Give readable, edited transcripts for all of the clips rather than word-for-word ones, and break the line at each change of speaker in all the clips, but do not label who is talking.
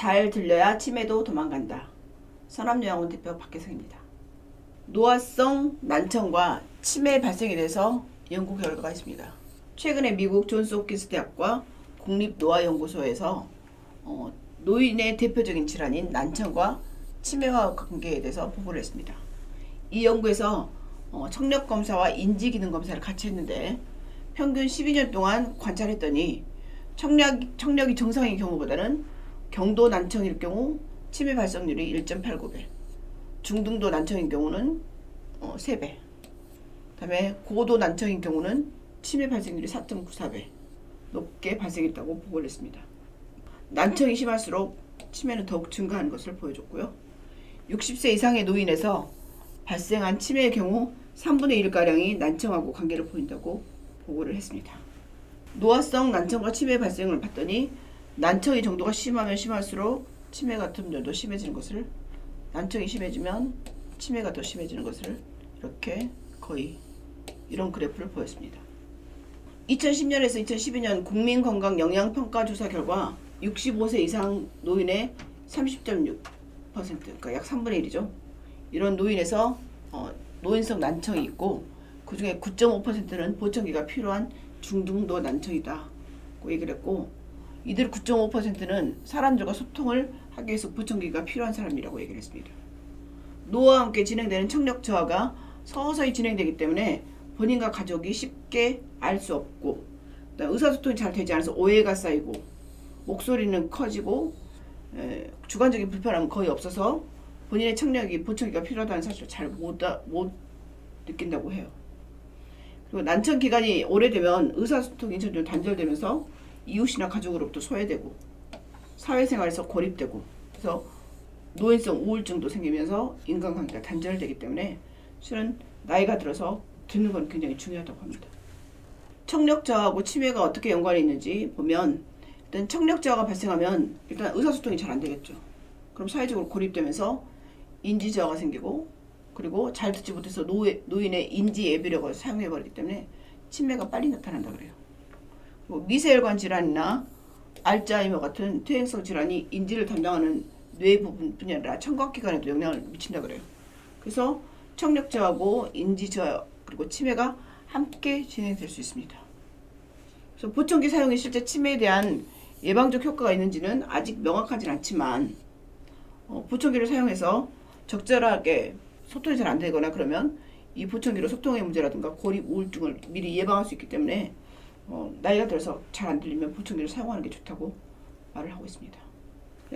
잘 들려야 치매도 도망간다. 서남요양원 대표 박혜성입니다. 노화성 난청과 치매 발생에 대해서 연구 결과가 있습니다. 최근에 미국 존스 홉킨스 대학과 국립노화연구소에서 노인의 대표적인 질환인 난청과 치매와 관계에 대해서 보고를 했습니다. 이 연구에서 청력검사와 인지기능검사를 같이 했는데 평균 12년 동안 관찰했더니 청력이 정상인 경우보다는 경도 난청일 경우 치매 발생률이 1.89배, 중등도 난청인 경우는 3배, 그 다음에 고도 난청인 경우는 치매 발생률이 4.94배 높게 발생했다고 보고를 했습니다. 난청이 심할수록 치매는 더욱 증가하는 것을 보여줬고요. 60세 이상의 노인에서 발생한 치매의 경우 3분의 1가량이 난청하고 관계를 보인다고 보고를 했습니다. 노화성 난청과 치매 발생을 봤더니 난청의 정도가 심하면 심할수록 치매 같은 점도 심해지는 것을, 난청이 심해지면 치매가 더 심해지는 것을 이렇게 거의 이런 그래프를 보였습니다. 2010년에서 2012년 국민건강영양평가조사 결과 65세 이상 노인의 30.6%, 그러니까 약 3분의 1이죠. 이런 노인에서 노인성 난청이 있고 그 중에 9.5%는 보청기가 필요한 중등도 난청이다 고 얘기를 했고, 이들 9.5%는 사람들과 소통을 하기 위해서 보청기가 필요한 사람이라고 얘기를 했습니다. 노화와 함께 진행되는 청력 저하가 서서히 진행되기 때문에 본인과 가족이 쉽게 알 수 없고, 의사소통이 잘 되지 않아서 오해가 쌓이고, 목소리는 커지고, 주관적인 불편함은 거의 없어서 본인의 청력이 보청기가 필요하다는 사실을 잘 못 느낀다고 해요. 그리고 난청 기간이 오래되면 의사소통이 점점 단절되면서 이웃이나 가족으로부터 소외되고 사회생활에서 고립되고, 그래서 노인성 우울증도 생기면서 인간관계가 단절되기 때문에 실은 나이가 들어서 듣는 건 굉장히 중요하다고 합니다. 청력 저하하고 치매가 어떻게 연관이 있는지 보면, 일단 청력 저하가 발생하면 일단 의사소통이 잘 안 되겠죠. 그럼 사회적으로 고립되면서 인지 저하가 생기고, 그리고 잘 듣지 못해서 노인의 인지 예비력을 사용해버리기 때문에 치매가 빨리 나타난다 그래요. 그리고 미세혈관 질환이나 알츠하이머 같은 퇴행성 질환이 인지를 담당하는 뇌 부분뿐이 아니라 청각기관에도 영향을 미친다 그래요. 그래서 청력 저하고 인지 저하 그리고 치매가 함께 진행될 수 있습니다. 그래서 보청기 사용이 실제 치매에 대한 예방적 효과가 있는지는 아직 명확하진 않지만, 보청기를 사용해서 적절하게 소통이 잘 안 되거나 그러면 이 보청기로 소통의 문제라든가 고립 우울증을 미리 예방할 수 있기 때문에 나이가 들어서 잘 안 들리면 보청기를 사용하는 게 좋다고 말을 하고 있습니다.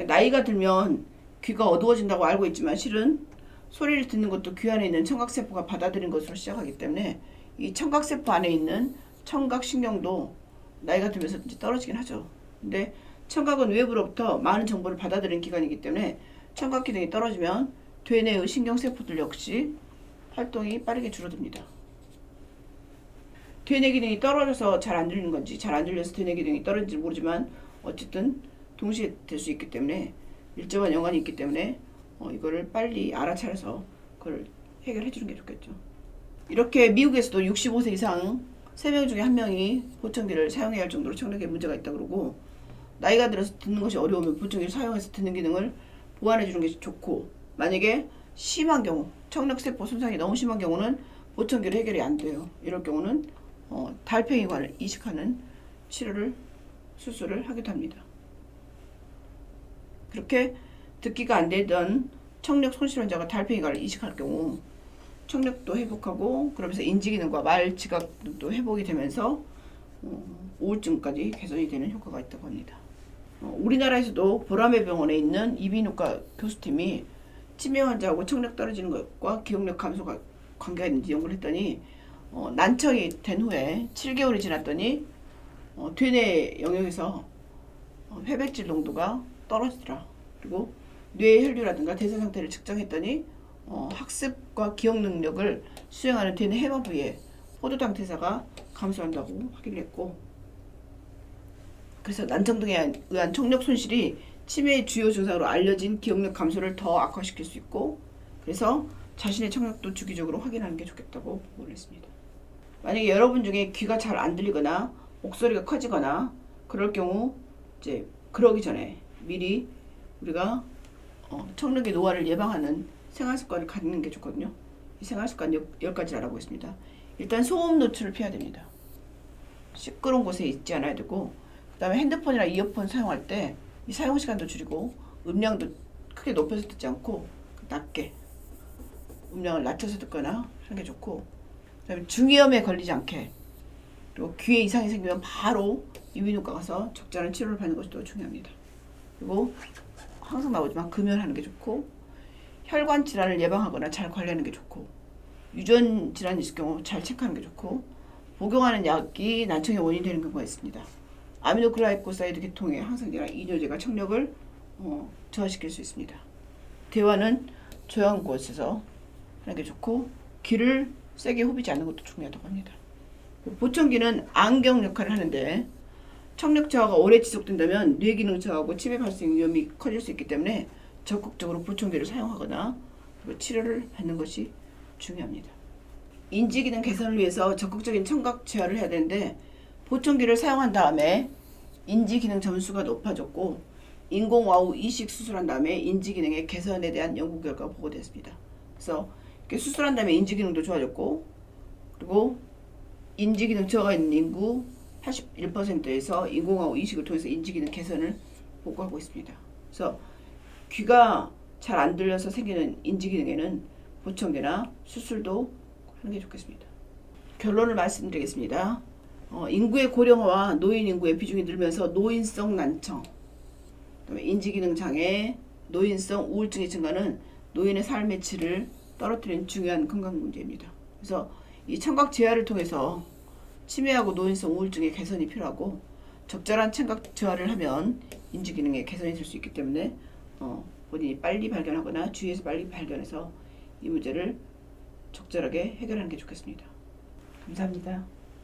나이가 들면 귀가 어두워진다고 알고 있지만 실은 소리를 듣는 것도 귀 안에 있는 청각세포가 받아들인 것으로 시작하기 때문에 이 청각세포 안에 있는 청각신경도 나이가 들면서 이제 떨어지긴 하죠. 근데 청각은 외부로부터 많은 정보를 받아들이는 기관이기 때문에 청각 기능이 떨어지면 되뇌의 신경세포들 역시 활동이 빠르게 줄어듭니다. 되뇌 기능이 떨어져서 잘 안 들리는 건지 잘 안 들려서 되뇌 기능이 떨어진지 모르지만 어쨌든 동시에 될 수 있기 때문에 밀접한 연관이 있기 때문에 이거를 빨리 알아차려서 그걸 해결해 주는 게 좋겠죠. 이렇게 미국에서도 65세 이상 3명 중에 1명이 보청기를 사용해야 할 정도로 청력에 문제가 있다 그러고, 나이가 들어서 듣는 것이 어려우면 보청기를 사용해서 듣는 기능을 보완해 주는 게 좋고, 만약에 심한 경우, 청력세포 손상이 너무 심한 경우는 보청기로 해결이 안 돼요. 이럴 경우는 달팽이관을 이식하는 수술을 하기도 합니다. 그렇게 듣기가 안 되던 청력 손실환자가 달팽이관을 이식할 경우 청력도 회복하고, 그러면서 인지기능과 말 지각도 회복이 되면서 우울증까지 개선이 되는 효과가 있다고 합니다. 우리나라에서도 보라매 병원에 있는 이비인후과 교수팀이 치매 환자하고 청력 떨어지는 것과 기억력 감소가 관계가 있는지 연구를 했더니 난청이 된 후에 7개월이 지났더니 되뇌 영역에서 회백질 농도가 떨어지더라. 그리고 뇌 혈류라든가 대사 상태를 측정했더니 학습과 기억 능력을 수행하는 되뇌 해마 부위에 포도당 대사가 감소한다고 확인을 했고, 그래서 난청 등에 의한 청력 손실이 치매의 주요 증상으로 알려진 기억력 감소를 더 악화시킬 수 있고, 그래서 자신의 청력도 주기적으로 확인하는 게 좋겠다고 보고를 했습니다. 만약에 여러분 중에 귀가 잘 안 들리거나 목소리가 커지거나 그럴 경우 이제 그러기 전에 미리 우리가 청력의 노화를 예방하는 생활습관을 갖는 게 좋거든요. 이 생활습관 10가지 알아보고 있습니다. 일단 소음 노출을 피해야 됩니다. 시끄러운 곳에 있지 않아야 되고, 그 다음에 핸드폰이나 이어폰 사용할 때 이 사용 시간도 줄이고 음량도 크게 높여서 듣지 않고 낮게 음량을 낮춰서 듣거나 하는 게 좋고, 그 다음에 중이염에 걸리지 않게, 그리고 귀에 이상이 생기면 바로 이비인후과 가서 적절한 치료를 받는 것이 더 중요합니다. 그리고 항상 나오지만 금연하는 게 좋고, 혈관 질환을 예방하거나 잘 관리하는 게 좋고, 유전 질환이 있을 경우 잘 체크하는 게 좋고, 복용하는 약이 난청의 원인이 되는 경우가 있습니다. 아미노글라이코사이드 계통의 항생제나 이뇨제가 청력을 저하시킬 수 있습니다. 대화는 조용한 곳에서 하는 게 좋고, 기를 세게 후비지 않는 것도 중요하다고 합니다. 보청기는 안경 역할을 하는데, 청력 저하가 오래 지속된다면 뇌기능 저하고 치매 발생 위험이 커질 수 있기 때문에 적극적으로 보청기를 사용하거나 치료를 받는 것이 중요합니다. 인지기능 개선을 위해서 적극적인 청각 제어를 해야 되는데, 보청기를 사용한 다음에 인지기능 점수가 높아졌고, 인공와우 이식 수술한 다음에 인지기능의 개선에 대한 연구 결과가 보고됐습니다. 그래서 이렇게 수술한 다음에 인지기능도 좋아졌고, 그리고 인지기능 저하가 있는 인구 81%에서 인공와우 이식을 통해서 인지기능 개선을 보고하고 있습니다. 그래서 귀가 잘 안 들려서 생기는 인지기능에는 보청기나 수술도 하는 게 좋겠습니다. 결론을 말씀드리겠습니다. 인구의 고령화와 노인 인구의 비중이 늘면서 노인성 난청, 그다음에 인지기능 장애, 노인성 우울증의 증가는 노인의 삶의 질을 떨어뜨리는 중요한 건강 문제입니다. 그래서 이 청각 재활을 통해서 치매하고 노인성 우울증의 개선이 필요하고, 적절한 청각 재활을 하면 인지기능의 개선이 될 수 있기 때문에 본인이 빨리 발견하거나 주위에서 빨리 발견해서 이 문제를 적절하게 해결하는 게 좋겠습니다. 감사합니다.